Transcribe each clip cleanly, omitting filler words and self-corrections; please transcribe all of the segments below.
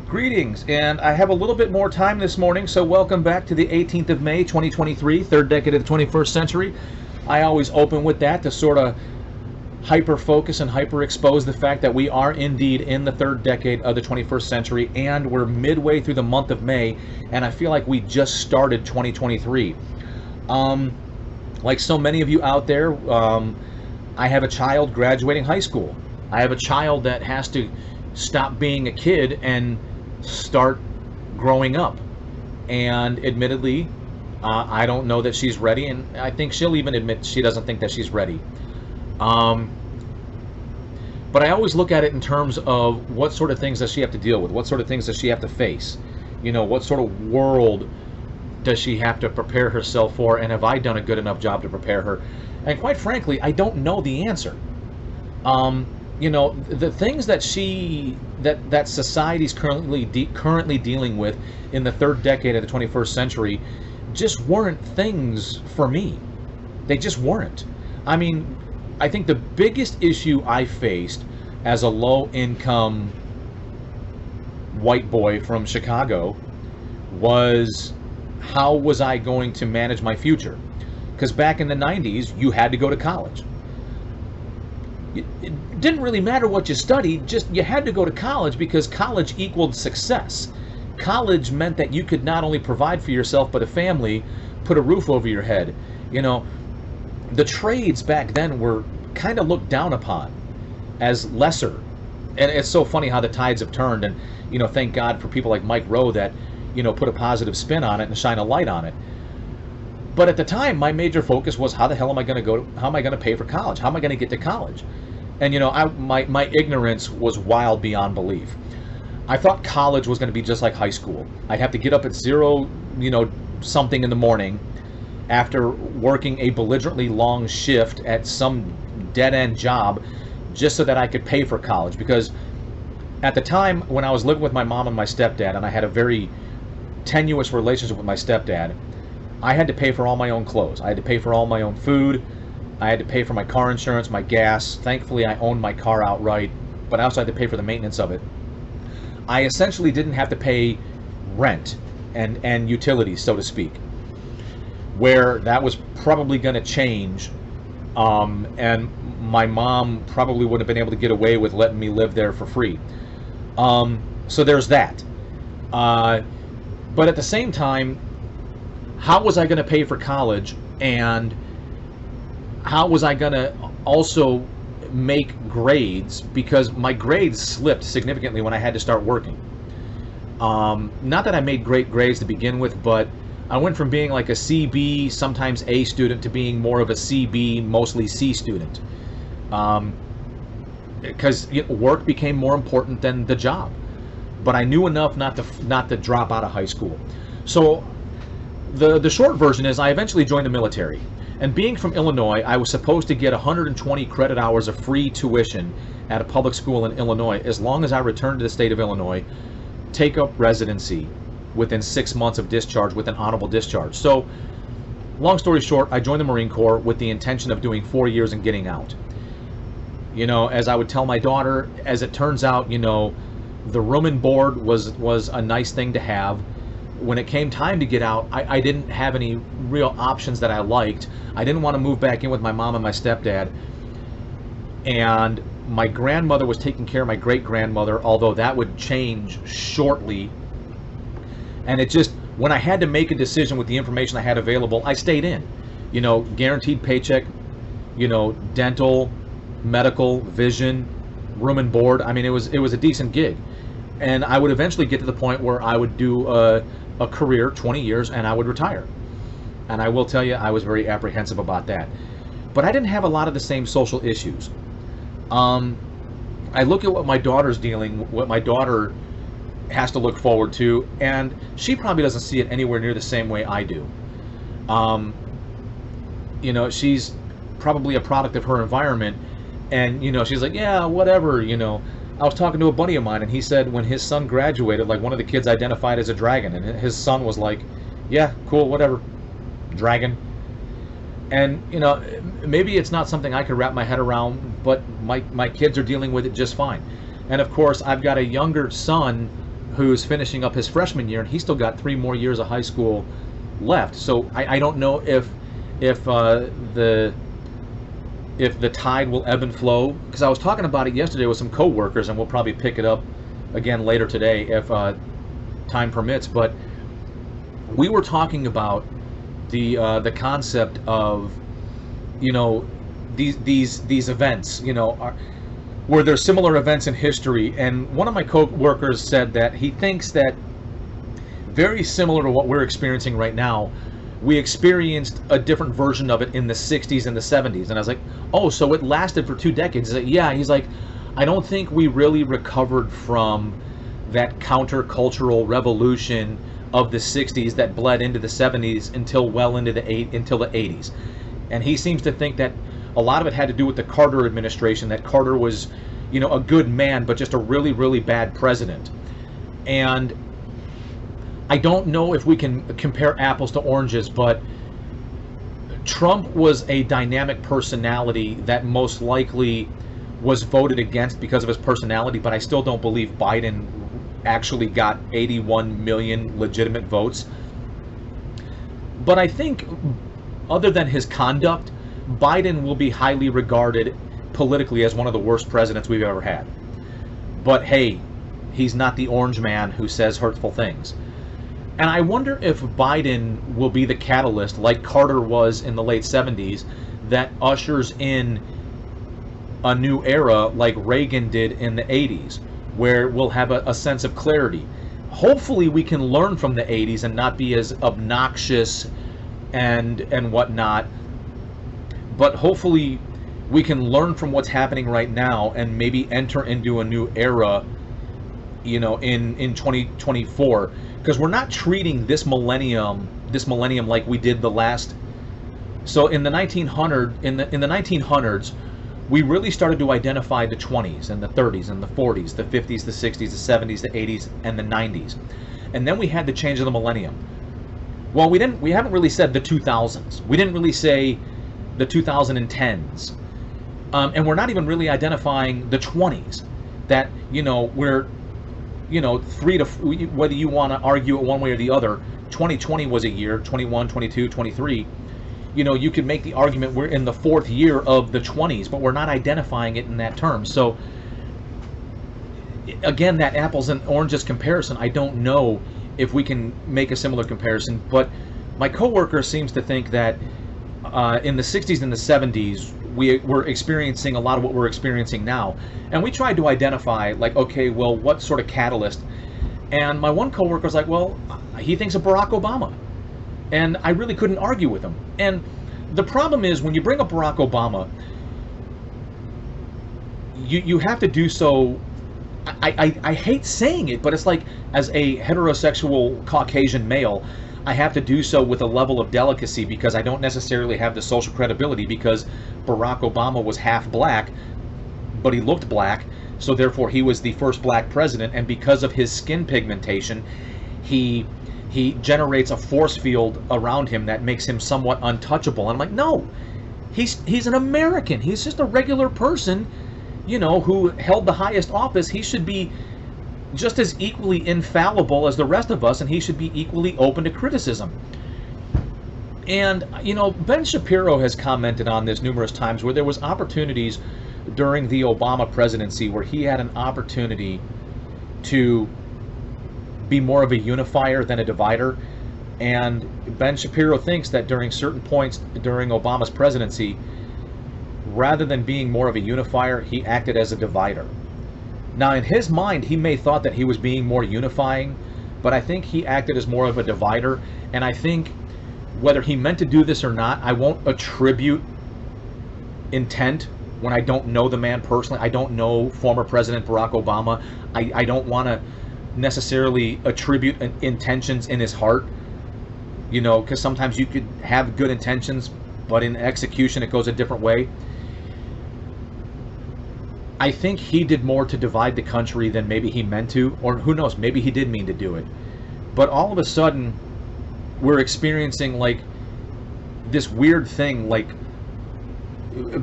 Greetings, and I have a little bit more time this morning, so welcome back to the 18th of May, 2023, third decade of the 21st century. I always open with that to sort of hyper-focus and hyper-expose the fact that we are indeed in the third decade of the 21st century, and we're midway through the month of May, and I feel like we just started 2023. Like so many of you out there, I have a child graduating high school. I have a child that has to stop being a kid and start growing up, and admittedly I don't know that she's ready, and I think she'll even admit she doesn't think that she's ready. But I always look at it in terms of what sort of things does she have to deal with, what sort of things does she have to face, what sort of world does she have to prepare herself for, and have I done a good enough job to prepare her? And quite frankly, I don't know the answer. The things that that society's currently dealing with in the third decade of the 21st century just weren't things for me. They just weren't. I mean, I think the biggest issue I faced as a low-income white boy from Chicago was, how was I going to manage my future? Because back in the 90s, you had to go to college. It didn't really matter what you studied, just you had to go to college because college equaled success. College meant that you could not only provide for yourself but a family, put a roof over your head. The trades back then were kind of looked down upon as lesser. And it's so funny how the tides have turned, and thank God for people like Mike Rowe that put a positive spin on it and shine a light on it. But at the time, my major focus was, how the hell am I going to how am I going to pay for college? How am I going to get to college? And my ignorance was wild beyond belief. I thought college was going to be just like high school. I'd have to get up at something in the morning after working a belligerently long shift at some dead-end job just so that I could pay for college. Because at the time when I was living with my mom and my stepdad, and I had a very tenuous relationship with my stepdad, I had to pay for all my own clothes. I had to pay for all my own food. I had to pay for my car insurance, my gas. Thankfully, I owned my car outright, but I also had to pay for the maintenance of it. I essentially didn't have to pay rent and utilities, so to speak, where that was probably going to change, and my mom probably would have been able to get away with letting me live there for free. So there's that. But at the same time, how was I going to pay for college, and how was I going to also make grades? Because my grades slipped significantly when I had to start working. Not that I made great grades to begin with, but I went from being like a CB, sometimes A student, to being more of a CB, mostly C student. Because work became more important than the job. But I knew enough not to drop out of high school. So the short version is, I eventually joined the military. And being from Illinois, I was supposed to get 120 credit hours of free tuition at a public school in Illinois as long as I returned to the state of Illinois, take up residency within 6 months of discharge with an honorable discharge. So, long story short, I joined the Marine Corps with the intention of doing 4 years and getting out. As I would tell my daughter, as it turns out, the room and board was a nice thing to have. When it came time to get out, I didn't have any real options that I liked. I didn't want to move back in with my mom and my stepdad. And my grandmother was taking care of my great-grandmother, although that would change shortly. And it just, when I had to make a decision with the information I had available, I stayed in. Guaranteed paycheck, dental, medical, vision, room and board. I mean, it was a decent gig. And I would eventually get to the point where I would do a career, 20 years, and I would retire. And I will tell you, I was very apprehensive about that. But I didn't have a lot of the same social issues. I look at what my daughter has to look forward to, and she probably doesn't see it anywhere near the same way I do. She's probably a product of her environment, and she's like, yeah, whatever. I was talking to a buddy of mine, and he said when his son graduated, like, one of the kids identified as a dragon, and his son was like, yeah, cool, whatever, dragon. And maybe it's not something I could wrap my head around, but my kids are dealing with it just fine. And of course, I've got a younger son who's finishing up his freshman year, and he's still got 3 more years of high school left. So I don't know if the tide will ebb and flow, because I was talking about it yesterday with some coworkers, and we'll probably pick it up again later today if time permits. But we were talking about the concept of, you know, these events, you know, where there's similar events in history. And one of my co-workers said that he thinks that very similar to what we're experiencing right now, we experienced a different version of it in the 60s and the 70s. And I was like, oh, so it lasted for 2 decades. He's like, yeah. He's like, I don't think we really recovered from that countercultural revolution of the 60s that bled into the 70s until well into the 80s. And he seems to think that a lot of it had to do with the Carter administration, that Carter was, you know, a good man, but just a really, really bad president. And I don't know if we can compare apples to oranges, but Trump was a dynamic personality that most likely was voted against because of his personality, but I still don't believe Biden actually got 81 million legitimate votes. But I think, other than his conduct, Biden will be highly regarded politically as one of the worst presidents we've ever had. But hey, he's not the orange man who says hurtful things. And I wonder if Biden will be the catalyst, like Carter was in the late 70s, that ushers in a new era like Reagan did in the 80s, where we'll have a sense of clarity. Hopefully we can learn from the 80s and not be as obnoxious and whatnot, but hopefully we can learn from what's happening right now and maybe enter into a new era, you know, in 2024, because we're not treating this millennium like we did the last. So in the 1900s, we really started to identify the 20s and the 30s and the 40s, the 50s, the 60s, the 70s, the 80s, and the 90s. And then we had the change of the millennium. Well, we haven't really said the 2000s. We didn't really say the 2010s. And we're not even really identifying the 20s. That, you know, we're, you know, whether you want to argue it one way or the other, 2020 was a year, 21, 22, 23. You know, you could make the argument we're in the 4th year of the 20s, but we're not identifying it in that term. So, again, that apples and oranges comparison, I don't know if we can make a similar comparison. But my coworker seems to think that in the 60s and the 70s, we were experiencing a lot of what we're experiencing now. And we tried to identify, like, okay, well, what sort of catalyst? And my one coworker was like, well, he thinks of Barack Obama. And I really couldn't argue with him. And the problem is, when you bring up Barack Obama, you have to do so. I hate saying it, but it's like, as a heterosexual Caucasian male, I have to do so with a level of delicacy, because I don't necessarily have the social credibility, because Barack Obama was half black, but he looked black, so therefore he was the first black president, and because of his skin pigmentation, he generates a force field around him that makes him somewhat untouchable. And I'm like, no, he's an American. He's just a regular person, you know, who held the highest office. He should be just as equally infallible as the rest of us, and he should be equally open to criticism. And, you know, Ben Shapiro has commented on this numerous times, where there was opportunities during the Obama presidency where he had an opportunity to be more of a unifier than a divider. And Ben Shapiro thinks that during certain points during Obama's presidency, rather than being more of a unifier, he acted as a divider. Now, in his mind, he may have thought that he was being more unifying, but I think he acted as more of a divider. And I think, whether he meant to do this or not, I won't attribute intent when I don't know the man personally. I don't know former President Barack Obama. I don't want to necessarily attribute intentions in his heart, you know, because sometimes you could have good intentions, but in execution it goes a different way. I think he did more to divide the country than maybe he meant to, or who knows, maybe he did mean to do it. But all of a sudden, we're experiencing like this weird thing, like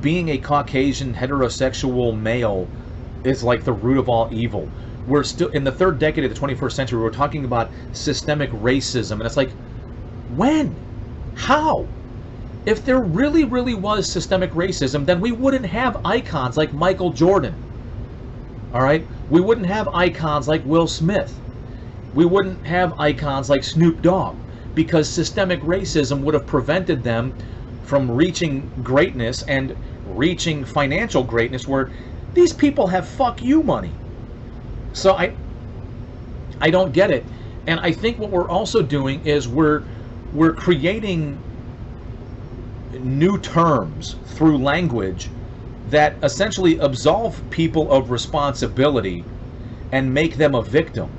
being a Caucasian heterosexual male is like the root of all evil. we're still in the third decade of the 21st century. We're talking about systemic racism, and it's like, when? How? If there really, really was systemic racism, then we wouldn't have icons like Michael Jordan. All right? We wouldn't have icons like Will Smith. We wouldn't have icons like Snoop Dogg, because systemic racism would have prevented them from reaching greatness and reaching financial greatness, where these people have fuck you money. So I don't get it. And I think what we're also doing is we're creating new terms through language that essentially absolve people of responsibility and make them a victim,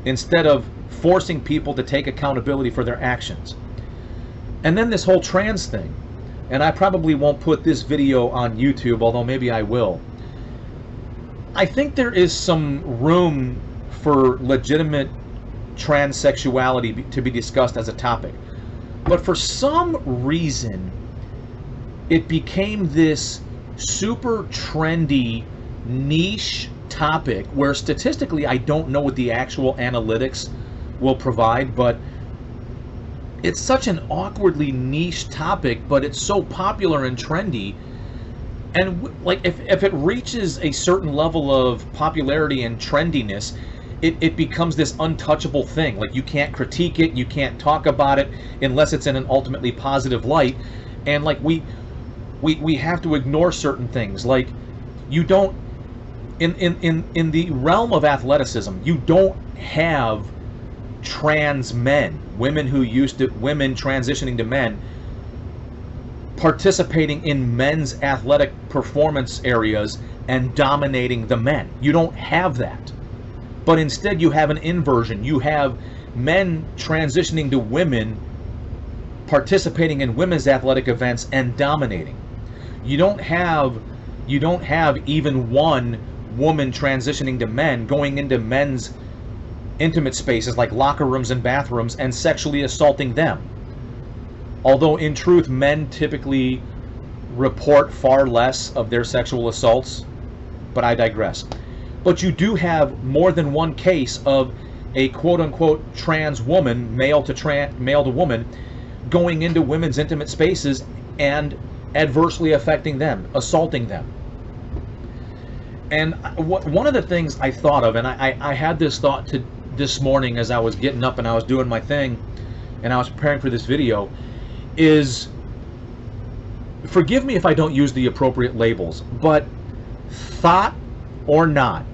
instead of forcing people to take accountability for their actions. And then this whole trans thing, and I probably won't put this video on YouTube, although maybe I will. I think there is some room for legitimate transsexuality to be discussed as a topic. But for some reason, it became this super trendy niche topic where statistically I don't know what the actual analytics will provide, but it's such an awkwardly niche topic, but it's so popular and trendy. And like if it reaches a certain level of popularity and trendiness, it becomes this untouchable thing. Like, you can't critique it, you can't talk about it unless it's in an ultimately positive light. And like we have to ignore certain things. Like, you don't in the realm of athleticism, you don't have trans men, women transitioning to men, participating in men's athletic performance areas and dominating the men. You don't have that. But instead you have an inversion. You have men transitioning to women, participating in women's athletic events and dominating. You don't have even one woman transitioning to men, going into men's intimate spaces like locker rooms and bathrooms and sexually assaulting them. Although in truth, men typically report far less of their sexual assaults, but I digress. But you do have more than one case of a quote-unquote trans woman, male to woman, going into women's intimate spaces and adversely affecting them, assaulting them. And one of the things I thought of, and I had this thought this morning as I was getting up and I was doing my thing and I was preparing for this video, is, forgive me if I don't use the appropriate labels, but thought or not,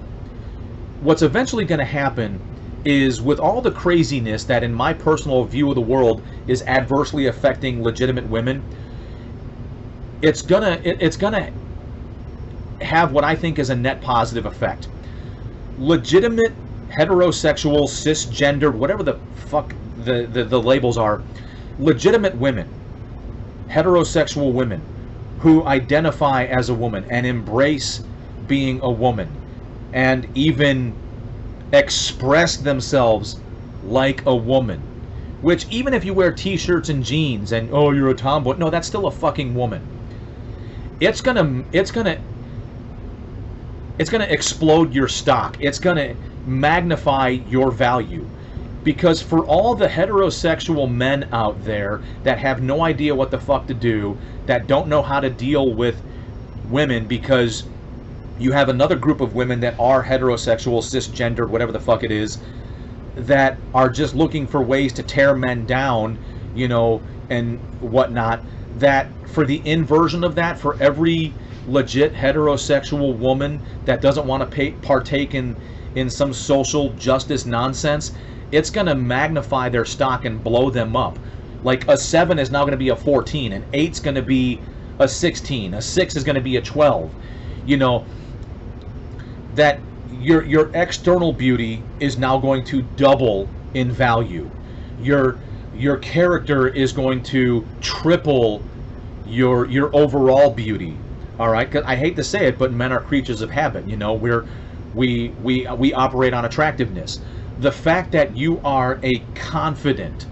what's eventually going to happen is, with all the craziness that in my personal view of the world is adversely affecting legitimate women, it's gonna have what I think is a net positive effect. Legitimate heterosexual, cisgendered, whatever the fuck the labels are, legitimate women, heterosexual women who identify as a woman and embrace being a woman and even express themselves like a woman, which, even if you wear t-shirts and jeans and, oh, you're a tomboy, no, that's still a fucking woman. It's gonna explode your stock. It's gonna magnify your value. Because for all the heterosexual men out there that have no idea what the fuck to do, that don't know how to deal with women, because you have another group of women that are heterosexual, cisgendered, whatever the fuck it is, that are just looking for ways to tear men down, you know, and whatnot, that for the inversion of that, for every legit heterosexual woman that doesn't want to partake in some social justice nonsense, it's going to magnify their stock and blow them up. Like, a 7 is now going to be a 14, an 8's going to be a 16, a 6 is going to be a 12. You know, that your external beauty is now going to double in value. Your character is going to triple your overall beauty. All right, 'cause I hate to say it, but men are creatures of habit. You know, we operate on attractiveness. The fact that you are a confident,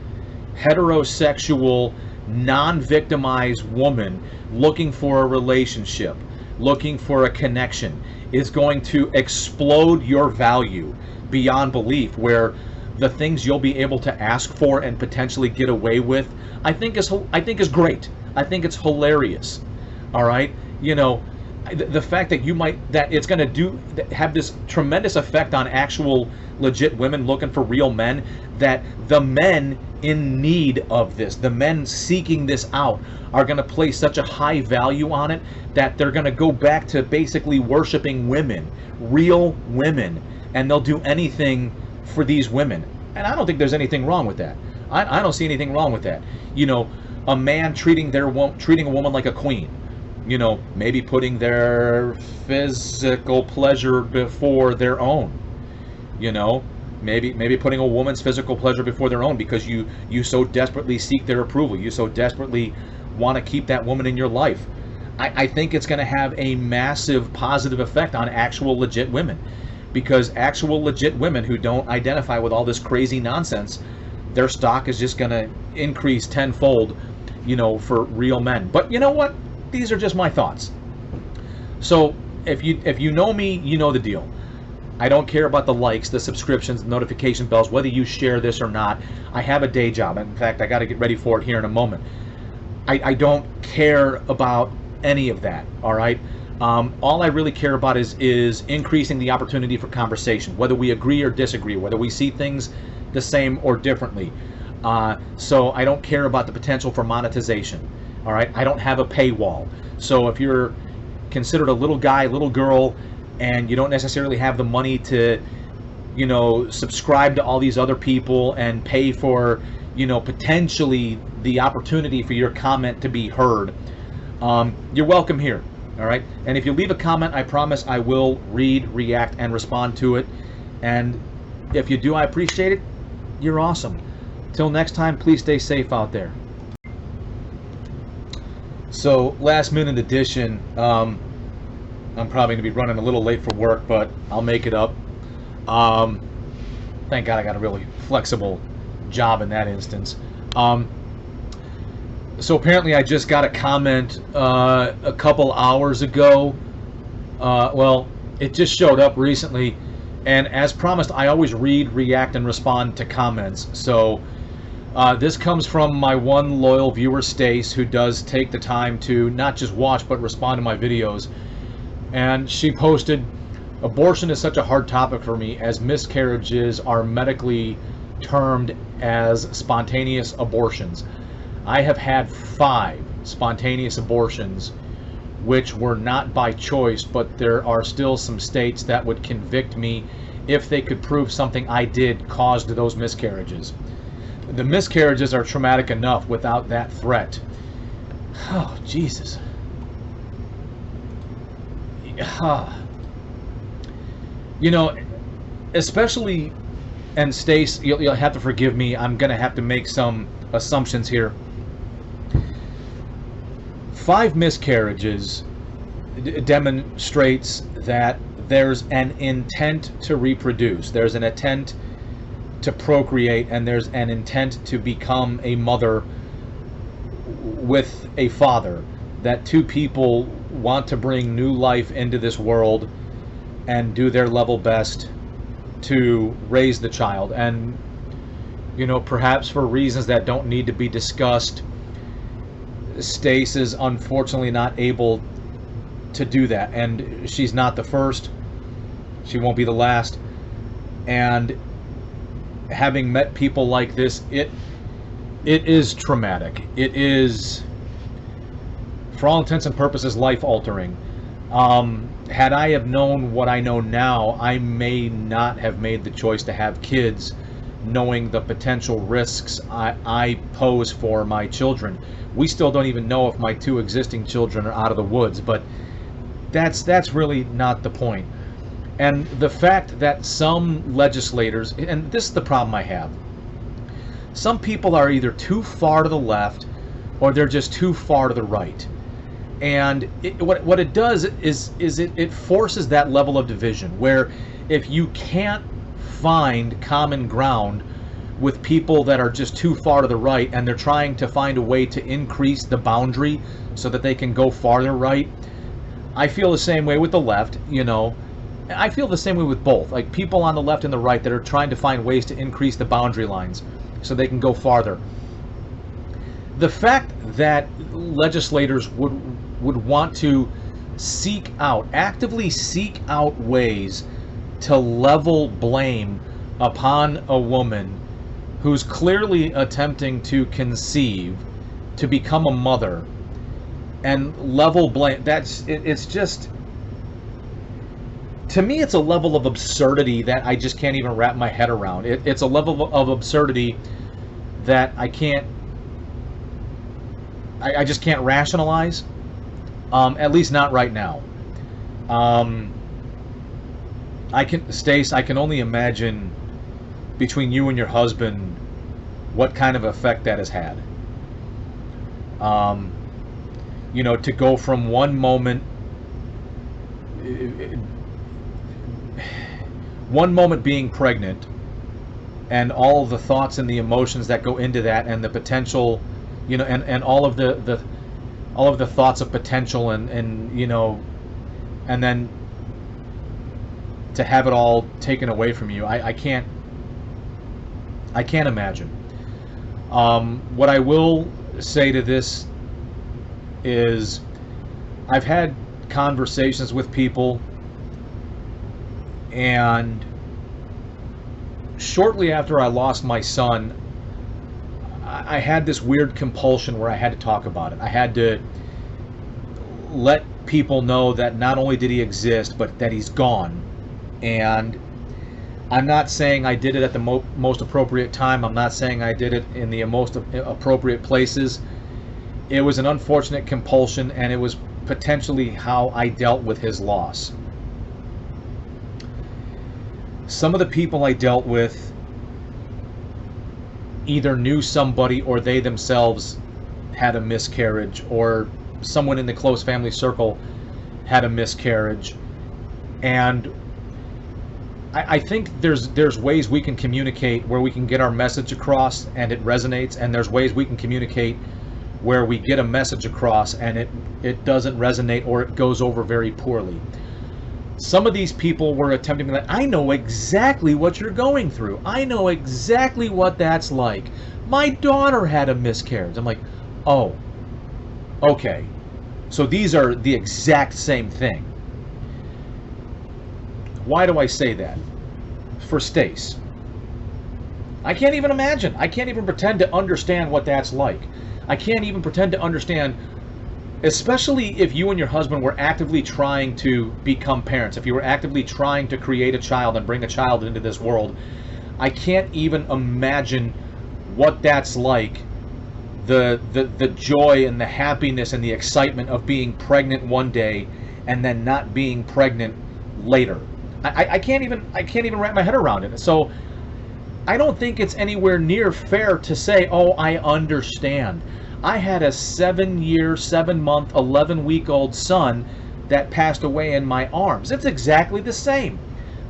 heterosexual, non-victimized woman looking for a relationship, looking for a connection, is going to explode your value beyond belief, where the things you'll be able to ask for and potentially get away with, I think is great. I think it's hilarious. All right, you know, the fact that it's going to have this tremendous effect on actual legit women looking for real men, that the men in need of this, the men seeking this out, are going to place such a high value on it that they're going to go back to basically worshiping women, real women, and they'll do anything for these women. And I don't think there's anything wrong with that. I don't see anything wrong with that. You know, a man treating a woman like a queen. You know, maybe putting their physical pleasure before their own. You know, maybe putting a woman's physical pleasure before their own because you so desperately seek their approval. You so desperately want to keep that woman in your life. I think it's going to have a massive positive effect on actual legit women, because actual legit women who don't identify with all this crazy nonsense, their stock is just going to increase tenfold, you know, for real men. But you know what? These are just my thoughts. So if you know me, you know the deal. I don't care about the likes, the subscriptions, the notification bells, whether you share this or not. I have a day job. In fact, I got to get ready for it here in a moment. I don't care about any of that, all right? All I really care about is increasing the opportunity for conversation, whether we agree or disagree, whether we see things the same or differently. So I don't care about the potential for monetization, all right? I don't have a paywall. So if you're considered a little guy, little girl, and you don't necessarily have the money to, you know, subscribe to all these other people and pay for, you know, potentially the opportunity for your comment to be heard, you're welcome here, all right? And if you leave a comment, I promise I will read, react, and respond to it. And if you do, I appreciate it. You're awesome. Till next time, please stay safe out there. So, last minute edition. I'm probably going to be running a little late for work, but I'll make it up. Thank God I got a really flexible job in that instance. So apparently I just got a comment a couple hours ago. Well, it just showed up recently. And as promised, I always read, react, and respond to comments. So this comes from my one loyal viewer, Stace, who does take the time to not just watch, but respond to my videos. And she posted, "Abortion is such a hard topic for me, as miscarriages are medically termed as spontaneous abortions. I have had 5 spontaneous abortions, which were not by choice, but there are still some states that would convict me if they could prove something I did caused those miscarriages. The miscarriages are traumatic enough without that threat." Oh, Jesus. You know, especially, and Stace, you'll have to forgive me, I'm going to have to make some assumptions here. 5 miscarriages demonstrates that there's an intent to reproduce, there's an intent to procreate, and there's an intent to become a mother with a father, that 2 people want to bring new life into this world and do their level best to raise the child. And, you know, perhaps for reasons that don't need to be discussed, Stace is unfortunately not able to do that. And she's not the first. She won't be the last. And having met people like this, it is traumatic. It is, for all intents and purposes, life-altering. Had I have known what I know now, I may not have made the choice to have kids, knowing the potential risks I pose for my children. We still don't even know if my 2 existing children are out of the woods, but that's really not the point. And the fact that some legislators, and this is the problem I have, some people are either too far to the left or they're just too far to the right. And what it does is it forces that level of division, where if you can't find common ground with people that are just too far to the right and they're trying to find a way to increase the boundary so that they can go farther right, I feel the same way with the left. You know, I feel the same way with both. Like people on the left and the right that are trying to find ways to increase the boundary lines so they can go farther. The fact that legislators would want to actively seek out ways to level blame upon a woman who's clearly attempting to conceive, to become a mother, and level blame, it's just, to me, it's a level of absurdity that I just can't even wrap my head around. It's a level of absurdity that I just can't rationalize, at least not right now. Stace, I can only imagine between you and your husband what kind of effect that has had. To go from one moment being pregnant and all of the thoughts and the emotions that go into that, and the potential, and all of the thoughts of potential, and then to have it all taken away from you. I can't imagine. What I will say to this is, I've had conversations with people, and shortly after I lost my son, I had this weird compulsion where I had to talk about it. I had to let people know that not only did he exist, but that he's gone. And I'm not saying I did it at the most appropriate time. I'm not saying I did it in the most appropriate places. It was an unfortunate compulsion, and it was potentially how I dealt with his loss. Some of the people I dealt with either knew somebody, or they themselves had a miscarriage, or someone in the close family circle had a miscarriage. And I think there's ways we can communicate where we can get our message across and it resonates, and there's ways we can communicate where we get a message across and it doesn't resonate, or it goes over very poorly. Some of these people were attempting to be like, I know exactly what you're going through. I know exactly what that's like. My daughter had a miscarriage. I'm like, oh, okay. So these are the exact same thing. Why do I say that? For Stace. I can't even imagine. I can't even pretend to understand what that's like. I can't even pretend to understand, especially if you and your husband were actively trying to become parents, if you were actively trying to create a child and bring a child into this world. I can't even imagine what that's like, the joy and the happiness and the excitement of being pregnant one day and then not being pregnant later. I can't even wrap my head around it. So I don't think it's anywhere near fair to say, oh, I understand. I had a 7-year, 7-month, 11-week-old son that passed away in my arms. It's exactly the same.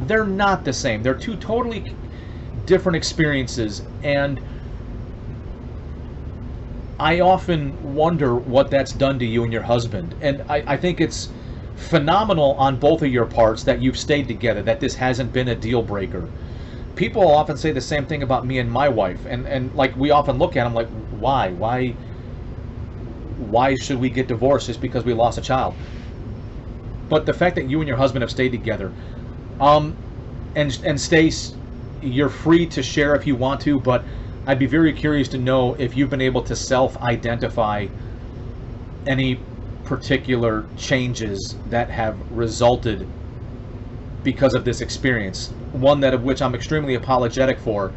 They're not the same. They're two totally different experiences. And I often wonder what that's done to you and your husband. And I think it's phenomenal on both of your parts that you've stayed together, that this hasn't been a deal breaker. People often say the same thing about me and my wife, and like, we often look at them like, why should we get divorced just because we lost a child? But the fact that you and your husband have stayed together, and Stace, you're free to share if you want to, but I'd be very curious to know if you've been able to self-identify any particular changes that have resulted because of this experience, one that of which I'm extremely apologetic for.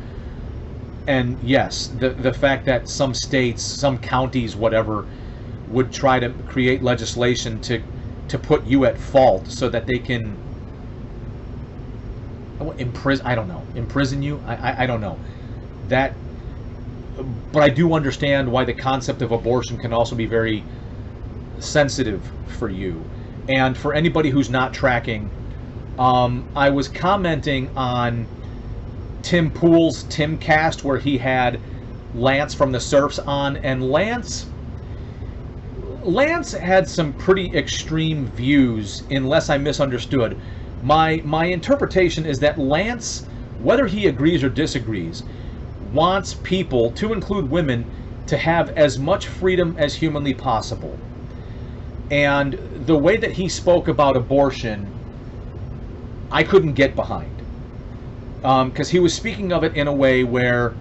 And yes, the fact that some states, some counties, whatever, would try to create legislation to put you at fault so that they can imprison you. I don't know that, but I do understand why the concept of abortion can also be very sensitive for you. And for anybody who's not tracking, I was commenting on Tim Pool's Timcast, where he had Lance from the Surfs on, and Lance had some pretty extreme views, unless I misunderstood, My interpretation is that Lance, whether he agrees or disagrees, wants people, to include women, to have as much freedom as humanly possible. And the way that he spoke about abortion, I couldn't get behind. Because he was speaking of it in a way where,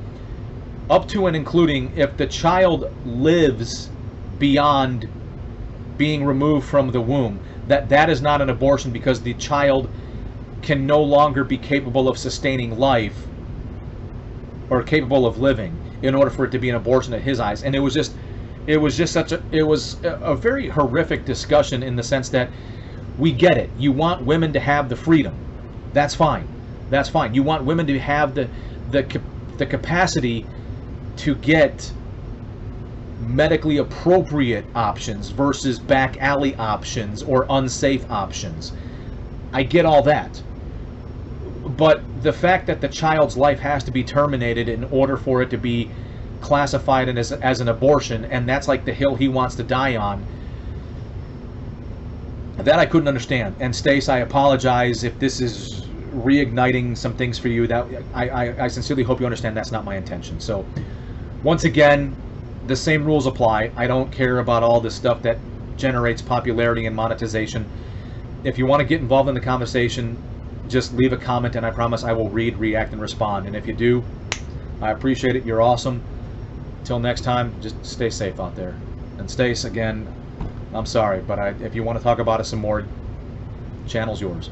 up to and including, if the child lives beyond being removed from the womb, that is not an abortion, because the child can no longer be capable of sustaining life or capable of living in order for it to be an abortion in his eyes. And it was just a very horrific discussion, in the sense that we get it. You want women to have the freedom. That's fine. That's fine. You want women to have the capacity to get medically appropriate options versus back alley options or unsafe options. I get all that. But the fact that the child's life has to be terminated in order for it to be classified as an abortion, and that's like the hill he wants to die on, that I couldn't understand. And Stace, I apologize if this is reigniting some things for you. That I sincerely hope you understand that's not my intention. So once again, the same rules apply. I don't care about all this stuff that generates popularity and monetization. If you want to get involved in the conversation, just leave a comment, and I promise I will read, react, and respond. And if you do, I appreciate it. You're awesome. Till next time, just stay safe out there. And Stace, again, I'm sorry, but if you want to talk about it some more, channel's yours.